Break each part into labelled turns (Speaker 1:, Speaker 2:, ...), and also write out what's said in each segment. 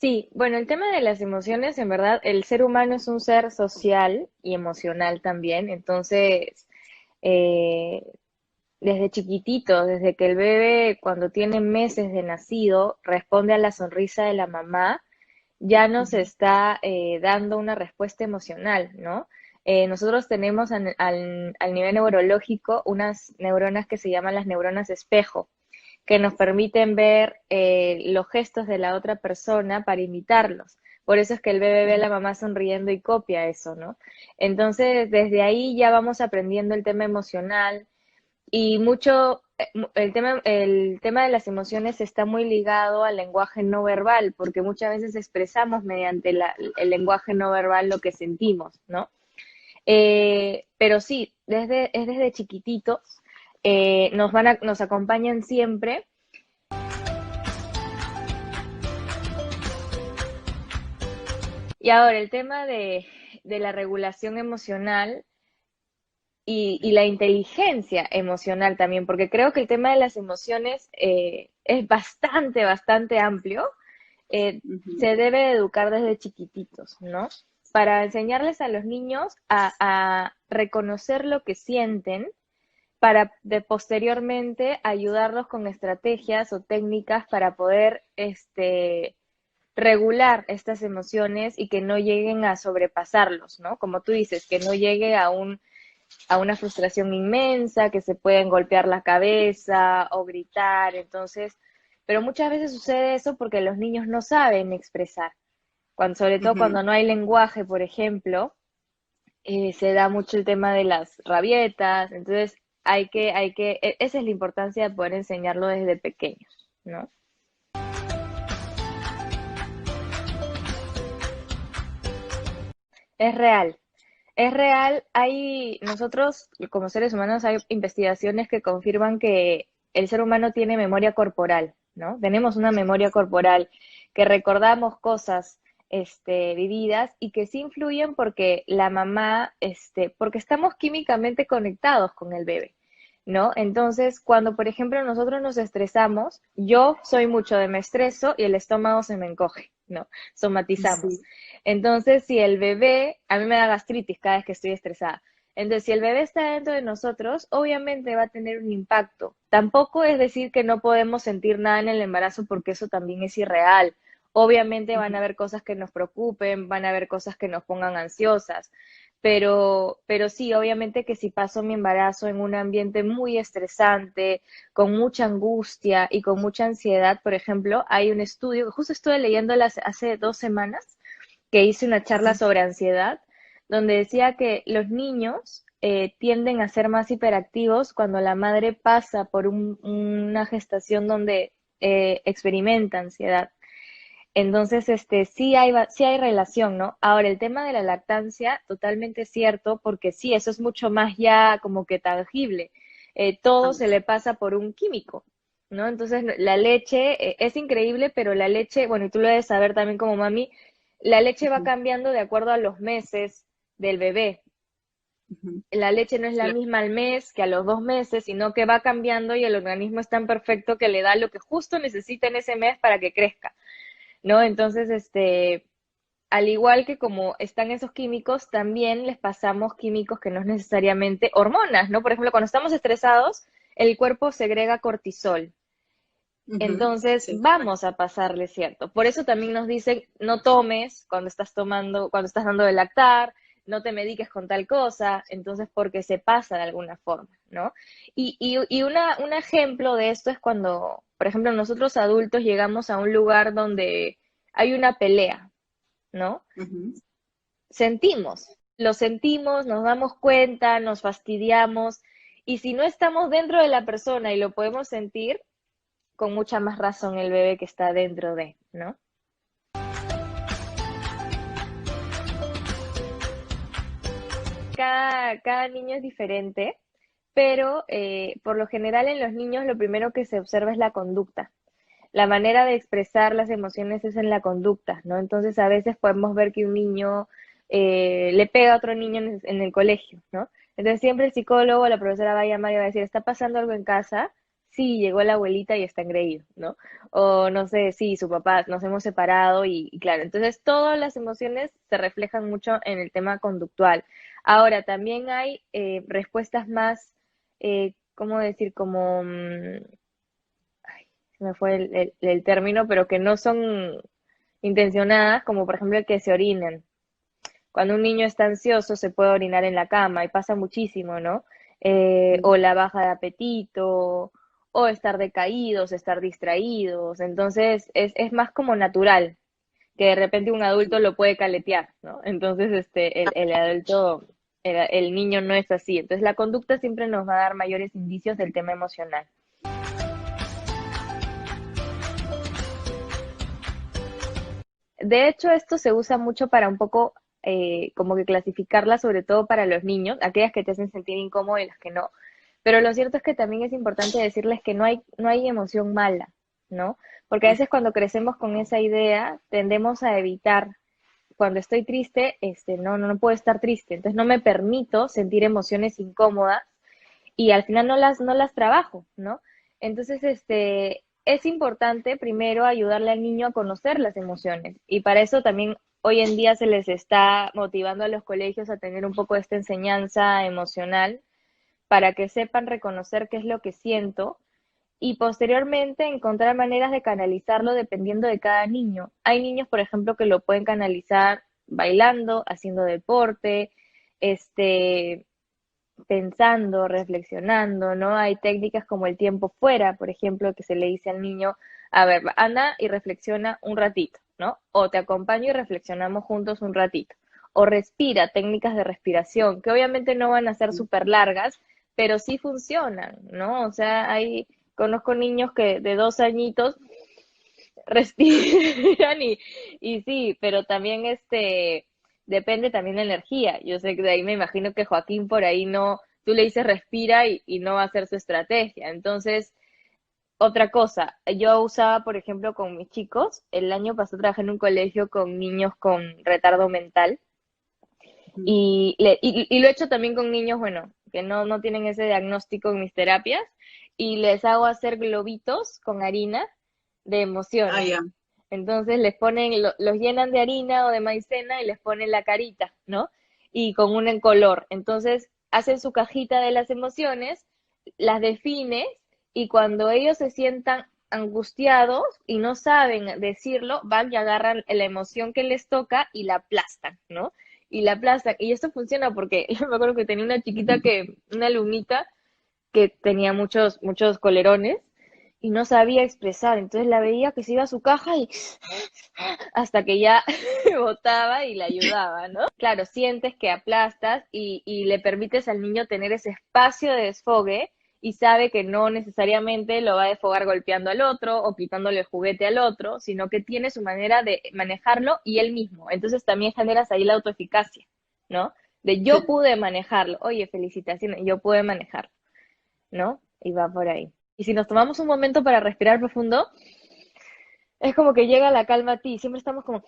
Speaker 1: Sí, bueno, el tema de las emociones, en verdad, el ser humano es un ser social y emocional también, entonces, eh, desde chiquitito, desde que el bebé, cuando tiene meses de nacido, responde a la sonrisa de la mamá, ya nos
Speaker 2: Ujú.
Speaker 1: está dando una respuesta emocional, ¿no? Nosotros tenemos al nivel neurológico unas neuronas que se llaman las neuronas espejo, que nos permiten ver los gestos de la otra persona para imitarlos. Por eso es que el bebé ve a la mamá sonriendo y copia eso, ¿no? Entonces, desde ahí ya vamos aprendiendo el tema emocional y mucho, el tema de las emociones está muy ligado al lenguaje no verbal, porque muchas veces expresamos mediante el lenguaje no verbal lo que sentimos, ¿no? Pero sí, es desde chiquititos, nos acompañan siempre. Y ahora el tema de la regulación emocional y la inteligencia emocional también, porque creo que el tema de las emociones es bastante, bastante amplio.
Speaker 2: Ujú.
Speaker 1: Se debe educar desde chiquititos, ¿no? Para enseñarles a los niños a reconocer lo que sienten, para posteriormente ayudarlos con estrategias o técnicas para poder regular estas emociones y que no lleguen a sobrepasarlos, ¿no? Como tú dices, que no llegue a una frustración inmensa, que se pueden golpear la cabeza o gritar, entonces, pero muchas veces sucede eso porque los niños no saben expresar, sobre todo
Speaker 2: Ujú.
Speaker 1: cuando no hay lenguaje, por ejemplo, se da mucho el tema de las rabietas, entonces esa es la importancia de poder enseñarlo desde pequeños, ¿no? Es real, es real. Nosotros como seres humanos hay investigaciones que confirman que el ser humano tiene memoria corporal, ¿no? Tenemos una memoria corporal que recordamos cosas, vividas y que sí influyen porque la mamá, porque estamos químicamente conectados con el bebé, ¿no? Entonces, cuando por ejemplo nosotros nos estresamos, yo soy mucho de me estreso y el estómago se me encoge, ¿no? Somatizamos.
Speaker 2: Sí.
Speaker 1: Entonces, si el bebé, a mí me da gastritis cada vez que estoy estresada. Entonces, si el bebé está dentro de nosotros, obviamente va a tener un impacto. Tampoco es decir que no podemos sentir nada en el embarazo porque eso también es irreal. Obviamente van a
Speaker 2: Ujú.
Speaker 1: haber cosas que nos preocupen, van a haber cosas que nos pongan ansiosas, pero sí, obviamente que si paso mi embarazo en un ambiente muy estresante, con mucha angustia y con mucha ansiedad, por ejemplo, hay un estudio, justo estuve leyendo hace 2 semanas, que hice una charla
Speaker 2: Ujú.
Speaker 1: sobre ansiedad, donde decía que los niños tienden a ser más hiperactivos cuando la madre pasa por una gestación donde experimenta ansiedad. Entonces, sí hay relación, ¿no? Ahora, el tema de la lactancia, totalmente cierto, porque sí, eso es mucho más ya como que tangible. Todo
Speaker 2: Ah,
Speaker 1: se le pasa por un químico, ¿no? Entonces, la leche es increíble, pero la leche, bueno, y tú lo debes saber también como mami, la leche va
Speaker 2: ujú.
Speaker 1: cambiando de acuerdo a los meses del bebé.
Speaker 2: Ujú.
Speaker 1: La leche no es la
Speaker 2: Cla-
Speaker 1: misma al mes que a los 2 meses, sino que va cambiando y el organismo es tan perfecto que le da lo que justo necesita en ese mes para que crezca, ¿no? Entonces, al igual que como están esos químicos, también les pasamos químicos que no es necesariamente hormonas, ¿no? Por ejemplo, cuando estamos estresados, el cuerpo segrega cortisol.
Speaker 2: Ujú.
Speaker 1: Entonces,
Speaker 2: Sí,
Speaker 1: vamos
Speaker 2: correcto.
Speaker 1: a pasarle cierto. Por eso también nos dicen, no tomes cuando estás dando de lactar, no te mediques con tal cosa, entonces porque se pasa de alguna forma, ¿no? Un ejemplo de esto es cuando, por ejemplo, nosotros adultos llegamos a un lugar donde hay una pelea, ¿no?
Speaker 2: Ujú.
Speaker 1: Lo sentimos, nos damos cuenta, nos fastidiamos, y si no estamos dentro de la persona y lo podemos sentir, con mucha más razón el bebé que está dentro de, ¿no? Cada niño es diferente, pero por lo general en los niños lo primero que se observa es la conducta. La manera de expresar las emociones es en la conducta, ¿no? Entonces a veces podemos ver que un niño le pega a otro niño en el colegio, ¿no? Entonces siempre el psicólogo o la profesora va a llamar y va a decir, ¿está pasando algo en casa? sí, llegó la abuelita y está engreído, ¿no? O no sé, sí, su papá, nos hemos separado y claro, entonces todas las emociones se reflejan mucho en el tema conductual. Ahora, también hay respuestas más, ¿cómo decir? Como, se me fue el término, pero que no son intencionadas, como por ejemplo el que se orinen. Cuando un niño está ansioso se puede orinar en la cama y pasa muchísimo, ¿no? O la baja de apetito, o estar decaídos, estar distraídos. Entonces es más como natural, que de repente un adulto lo puede caletear, ¿no? Entonces el adulto, el niño no es así. Entonces la conducta siempre nos va a dar mayores indicios del tema emocional. De hecho, esto se usa mucho para un poco como que clasificarla, sobre todo para los niños, aquellas que te hacen sentir incómodo y las que no. Pero lo cierto es que también es importante decirles que no hay emoción mala, ¿no? Porque a veces cuando crecemos con esa idea, tendemos a evitar. Cuando estoy triste, no puedo estar triste. Entonces no me permito sentir emociones incómodas y al final no las trabajo, ¿no? Entonces, es importante primero ayudarle al niño a conocer las emociones y para eso también hoy en día se les está motivando a los colegios a tener un poco de esta enseñanza emocional para que sepan reconocer qué es lo que siento y posteriormente encontrar maneras de canalizarlo dependiendo de cada niño. Hay niños, por ejemplo, que lo pueden canalizar bailando, haciendo deporte, este, pensando, reflexionando, ¿no? Hay técnicas como el tiempo fuera, por ejemplo, que se le dice al niño, a ver, anda y reflexiona un ratito, ¿no? O te acompaño y reflexionamos juntos un ratito. O respira, técnicas de respiración, que obviamente no van a ser súper largas, pero sí funcionan, ¿no? O sea, conozco niños que de 2 añitos respiran y sí, pero también depende también la energía. Yo sé que de ahí me imagino que Joaquín por ahí no, tú le dices respira y no va a hacer su estrategia. Entonces, otra cosa, yo usaba, por ejemplo, con mis chicos, el año pasado trabajé en un colegio con niños con retardo mental y lo he hecho también con niños, bueno, que no tienen ese diagnóstico en mis terapias y les hago hacer globitos con harina de
Speaker 2: Ah,
Speaker 1: emociones.
Speaker 2: ya.
Speaker 1: Entonces les ponen, los llenan de harina o de maicena y les ponen la carita, ¿no? Y con un en color. Entonces hacen su cajita de las emociones, las defines y cuando ellos se sientan angustiados y no saben decirlo, van y agarran la emoción que les toca y la aplastan, ¿no? Y la aplastan. Y esto funciona porque yo me acuerdo que tenía una chiquita una alumnita que tenía muchos, muchos colerones y no sabía expresar. Entonces la veía que se iba a su caja y hasta que ya botaba y le ayudaba, ¿no? Claro, sientes que aplastas y le permites al niño tener ese espacio de desfogue y sabe que no necesariamente lo va a desfogar golpeando al otro o quitándole el juguete al otro, sino que tiene su manera de manejarlo y él mismo. Entonces también generas ahí la autoeficacia, ¿no? De yo
Speaker 2: Sí.
Speaker 1: pude manejarlo. Oye, felicitaciones, yo pude manejarlo, ¿no? Y va por ahí. Y si nos tomamos un momento para respirar profundo, es como que llega la calma a ti. Siempre estamos como,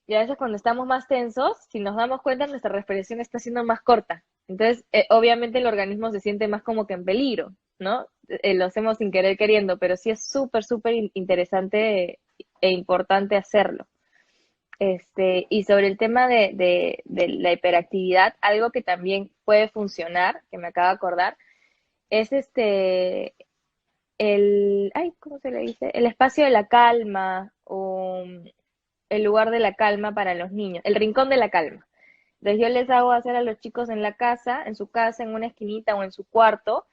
Speaker 1: y a veces cuando estamos más tensos, si nos damos cuenta, nuestra respiración está siendo más corta. Entonces, obviamente el organismo se siente más como que en peligro, ¿no? Lo hacemos sin querer queriendo, pero sí es súper, súper interesante e importante hacerlo. Y sobre el tema de la hiperactividad, algo que también puede funcionar, que me acabo de acordar, es ¿cómo se le dice? El espacio de la calma o el lugar de la calma para los niños, el rincón de la calma. Entonces yo les hago hacer a los chicos en la casa, en su casa, en una esquinita o en su cuarto,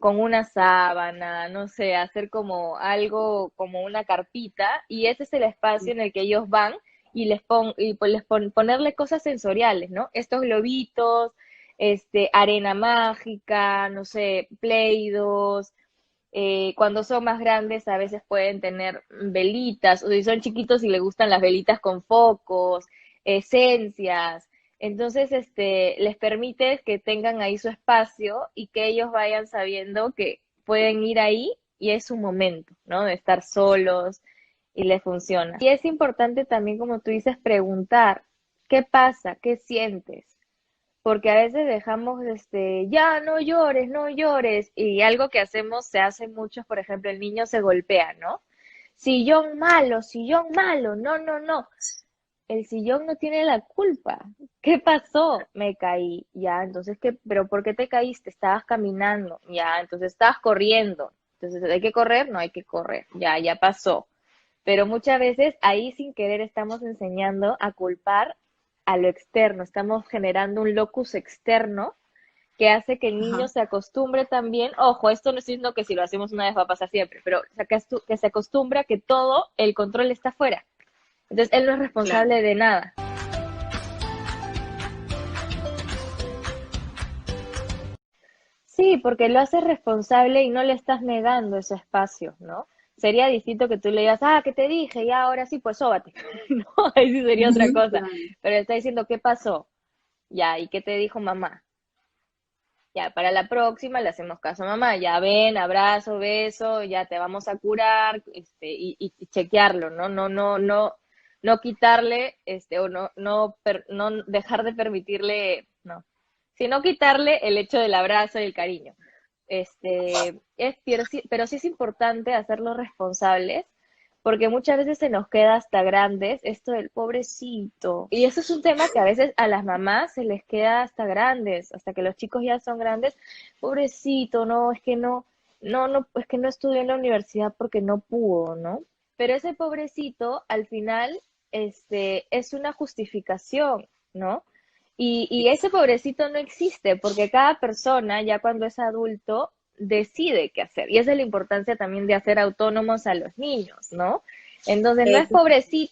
Speaker 1: con una sábana, no sé, hacer como algo, como una carpita, y ese es el espacio en el que ellos van y ponerle cosas sensoriales, ¿no? Estos globitos, arena mágica, no sé, Play-Dohs, cuando son más grandes a veces pueden tener velitas, o si son chiquitos y les gustan las velitas con focos, esencias. Entonces, les permite que tengan ahí su espacio y que ellos vayan sabiendo que pueden ir ahí y es su momento, ¿no? De estar solos y les funciona. Y es importante también, como tú dices, preguntar, ¿qué pasa? ¿Qué sientes? porque a veces dejamos, ya, no llores, no llores, y algo que hacemos, se hace mucho, por ejemplo, el niño se golpea, ¿no? Sillón malo, no, no, no. El sillón no tiene la culpa. ¿Qué pasó? Me caí. Ya, entonces, ¿qué? ¿Pero por qué te caíste? Estabas caminando. Ya, entonces estabas corriendo. Entonces, ¿hay que correr? No hay que correr. Ya, ya pasó. Pero muchas veces ahí sin querer estamos enseñando a culpar a lo externo. Estamos generando un locus externo que hace que el niño
Speaker 2: Ajá,
Speaker 1: se acostumbre también. Ojo, esto no estoy diciendo que si lo hacemos una vez va a pasar siempre, pero o sea, que se acostumbra que todo el control está afuera. Entonces, él no es
Speaker 2: claro.
Speaker 1: responsable de nada. Sí, porque lo haces responsable y no le estás negando ese espacio, ¿no? Sería distinto que tú le digas, ¿qué te dije? Ya, ahora sí, pues sóbate. No, ahí sí sería otra
Speaker 2: Ujú,
Speaker 1: cosa.
Speaker 2: claro.
Speaker 1: Pero está diciendo, ¿qué pasó? Ya, ¿y qué te dijo mamá? Ya, para la próxima le hacemos caso a mamá. Ya ven, abrazo, beso, ya te vamos a curar, y chequearlo, ¿no? No quitarle, o no dejar de permitirle, no, sino quitarle el hecho del abrazo y el cariño. Pero sí es importante hacerlos responsables, porque muchas veces se nos queda hasta grandes esto del pobrecito. Y eso es un tema que a veces a las mamás se les queda hasta grandes, hasta que los chicos ya son grandes. Pobrecito, no, es que no, es que no estudió en la universidad porque no pudo, ¿no? Pero ese pobrecito, al final, es una justificación, ¿no? Y ese pobrecito no existe, porque cada persona, ya cuando es adulto, decide qué hacer. Y esa es la importancia también de hacer autónomos a los niños, ¿no? Entonces, no es
Speaker 2: Eso sí.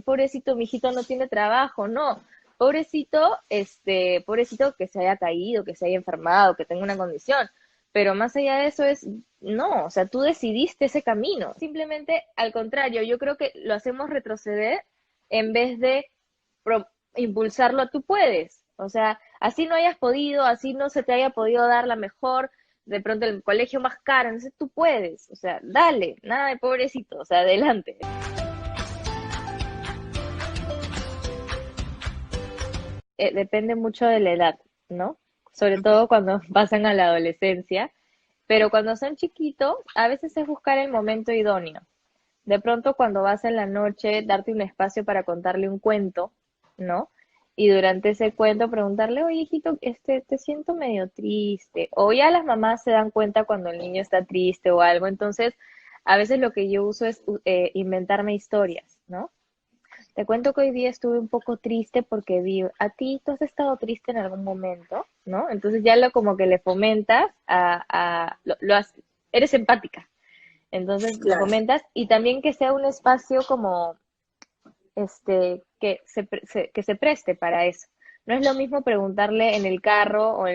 Speaker 1: pobrecito, mi hijito no tiene trabajo, no. Pobrecito que se haya caído, que se haya enfermado, que tenga una condición. Pero más allá de eso no, o sea, tú decidiste ese camino. Simplemente, al contrario, yo creo que lo hacemos retroceder en vez de impulsarlo, tú puedes. O sea, así no hayas podido, así no se te haya podido dar la mejor, de pronto el colegio más caro, entonces tú puedes. O sea, dale, nada de pobrecito, o sea, adelante. Depende mucho de la edad, ¿no? Sobre
Speaker 2: Ok.
Speaker 1: todo cuando pasan a la adolescencia, pero cuando son chiquitos, a veces es buscar el momento idóneo. De pronto cuando vas en la noche, darte un espacio para contarle un cuento, ¿no? Y durante ese cuento preguntarle, oye, hijito, te siento medio triste. O ya las mamás se dan cuenta cuando el niño está triste o algo. Entonces, a veces lo que yo uso es inventarme historias, ¿no? Te cuento que hoy día estuve un poco triste porque vi, a ti, ¿tú has estado triste en algún momento? ¿No? Entonces ya como que le fomentas eres empática. Entonces lo
Speaker 2: Claro.
Speaker 1: fomentas y también que sea un espacio como que se preste para eso. No es lo mismo preguntarle en el carro o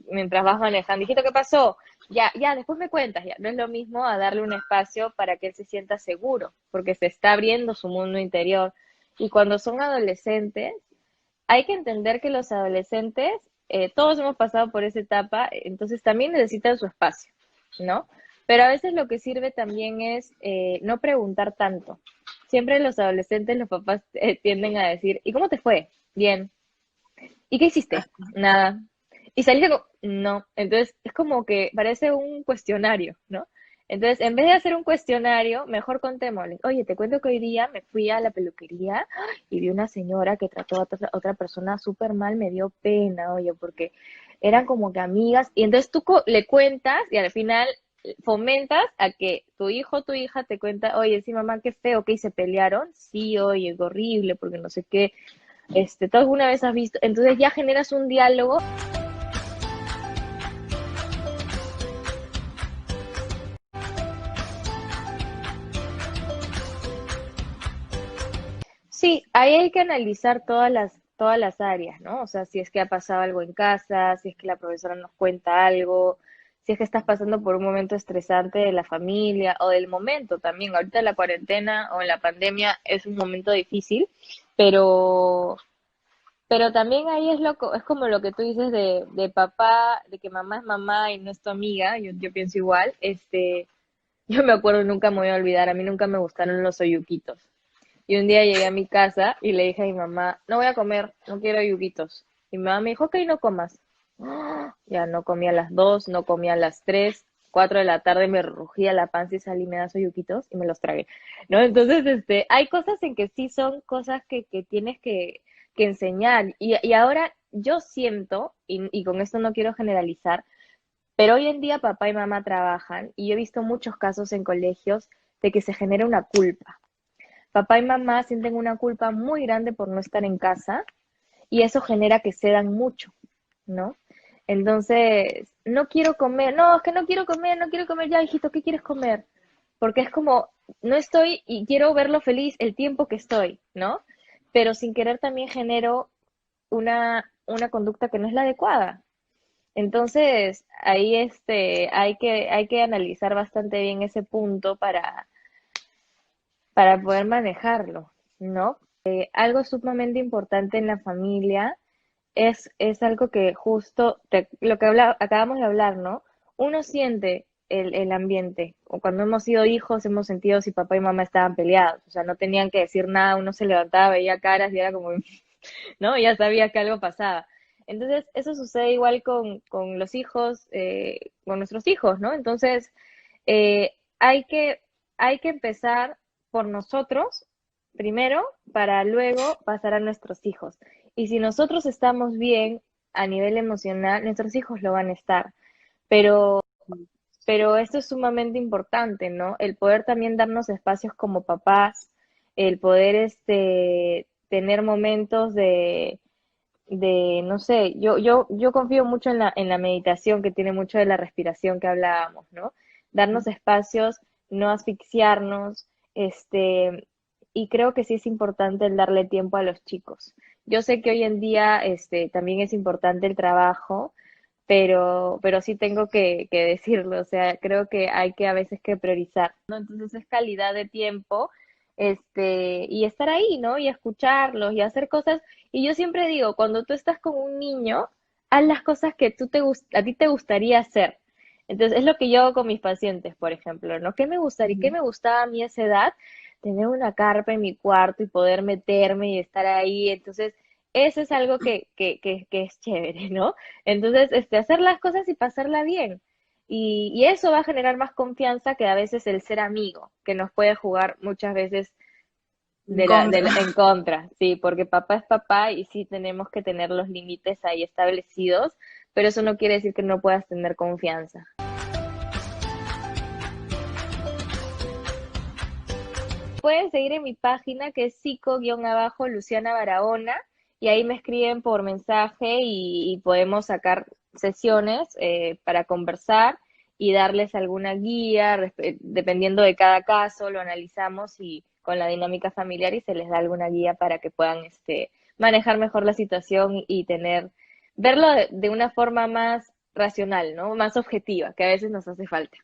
Speaker 1: mientras vas manejando, hijito, ¿qué pasó? Ya, ya, después me cuentas, ya. No es lo mismo a darle un espacio para que él se sienta seguro, porque se está abriendo su mundo interior. Y cuando son adolescentes, hay que entender que los adolescentes, todos hemos pasado por esa etapa, entonces también necesitan su espacio, ¿no? Pero a veces lo que sirve también es no preguntar tanto. Siempre los adolescentes, los papás tienden a decir, ¿y cómo te fue? Bien. ¿Y qué hiciste? Nada. ¿Y saliste con...? No. Entonces es como que parece un cuestionario, ¿no? Entonces, en vez de hacer un cuestionario, mejor contémosle. Oye, te cuento que hoy día me fui a la peluquería y vi una señora que trató a otra persona súper mal, me dio pena, oye, porque eran como que amigas. Y entonces tú le cuentas y al final fomentas a que tu hijo o tu hija te cuenta, oye, sí, mamá, qué feo que se pelearon. Sí, oye, qué horrible, porque no sé qué. ¿Tú alguna vez has visto? Entonces ya generas un diálogo. Sí, ahí hay que analizar todas las áreas, ¿no? O sea, si es que ha pasado algo en casa, si es que la profesora nos cuenta algo, si es que estás pasando por un momento estresante de la familia o del momento también. Ahorita la cuarentena o en la pandemia es un momento difícil, pero Pero también ahí es como lo que tú dices de papá, de que mamá es mamá y no es tu amiga, yo pienso igual, yo me acuerdo, nunca me voy a olvidar, a mí nunca me gustaron los oyuquitos. Y un día llegué a mi casa y le dije a mi mamá, no voy a comer, no quiero yuquitos. Y mi mamá me dijo, ok, no comas. Ya no comía a las 2, no comía a las 3, 4 de la tarde me rugía la panza y salí, me da soyuquitos y me los tragué, ¿no? Entonces, hay cosas en que sí son cosas que tienes que enseñar. Y ahora yo siento, y con esto no quiero generalizar, pero hoy en día papá y mamá trabajan y yo he visto muchos casos en colegios de que se genera una culpa. Papá y mamá sienten una culpa muy grande por no estar en casa y eso genera que cedan mucho, ¿no? Entonces, no quiero comer, no, es que no quiero comer, no quiero comer ya, hijito, ¿qué quieres comer? Porque es como, no estoy y quiero verlo feliz el tiempo que estoy, ¿no? Pero sin querer también genero una conducta que no es la adecuada. Entonces, ahí hay que analizar bastante bien ese punto para poder manejarlo, ¿no? Algo sumamente importante en la familia es algo que justo, lo que acabamos de hablar, ¿no? Uno siente el ambiente, o cuando hemos sido hijos hemos sentido si papá y mamá estaban peleados, o sea, no tenían que decir nada, uno se levantaba, veía caras y era como, ¿no? Ya sabía que algo pasaba. Entonces, eso sucede igual con los hijos, con nuestros hijos, ¿no? Entonces, eh, hay que, hay que empezar por nosotros primero para luego pasar a nuestros hijos. Y si nosotros estamos bien a nivel emocional, nuestros hijos lo van a estar. Pero, pero esto es sumamente importante, ¿no? El poder también darnos espacios como papás, el poder tener momentos no sé, yo confío mucho en la meditación, que tiene mucho de la respiración que hablábamos, ¿no? Darnos espacios, no asfixiarnos, y creo que sí es importante el darle tiempo a los chicos. Yo sé que hoy en día, también es importante el trabajo, pero sí tengo que decirlo, o sea, creo que hay que a veces que priorizar, ¿no? Entonces es calidad de tiempo, y estar ahí, ¿no? Y escucharlos y hacer cosas. Y yo siempre digo, cuando tú estás con un niño, haz las cosas que a ti te gustaría hacer. Entonces, es lo que yo hago con mis pacientes, por ejemplo, ¿no? ¿Qué me gustaría, qué
Speaker 2: Ujú.
Speaker 1: me gustaba a mí a esa edad? Tener una carpa en mi cuarto y poder meterme y estar ahí. Entonces, eso es algo que es chévere, ¿no? Entonces, hacer las cosas y pasarla bien. Y eso va a generar más confianza que a veces el ser amigo, que nos puede jugar muchas veces
Speaker 2: En contra.
Speaker 1: en contra, sí, porque papá es papá y sí tenemos que tener los límites ahí establecidos, pero eso no quiere decir que no puedas tener confianza. Pueden seguir en mi página que es psico-luciana Barahona y ahí me escriben por mensaje y podemos sacar sesiones para conversar y darles alguna guía, dependiendo de cada caso, lo analizamos y con la dinámica familiar y se les da alguna guía para que puedan manejar mejor la situación y verlo de una forma más racional, ¿no? Más objetiva, que a veces nos hace falta.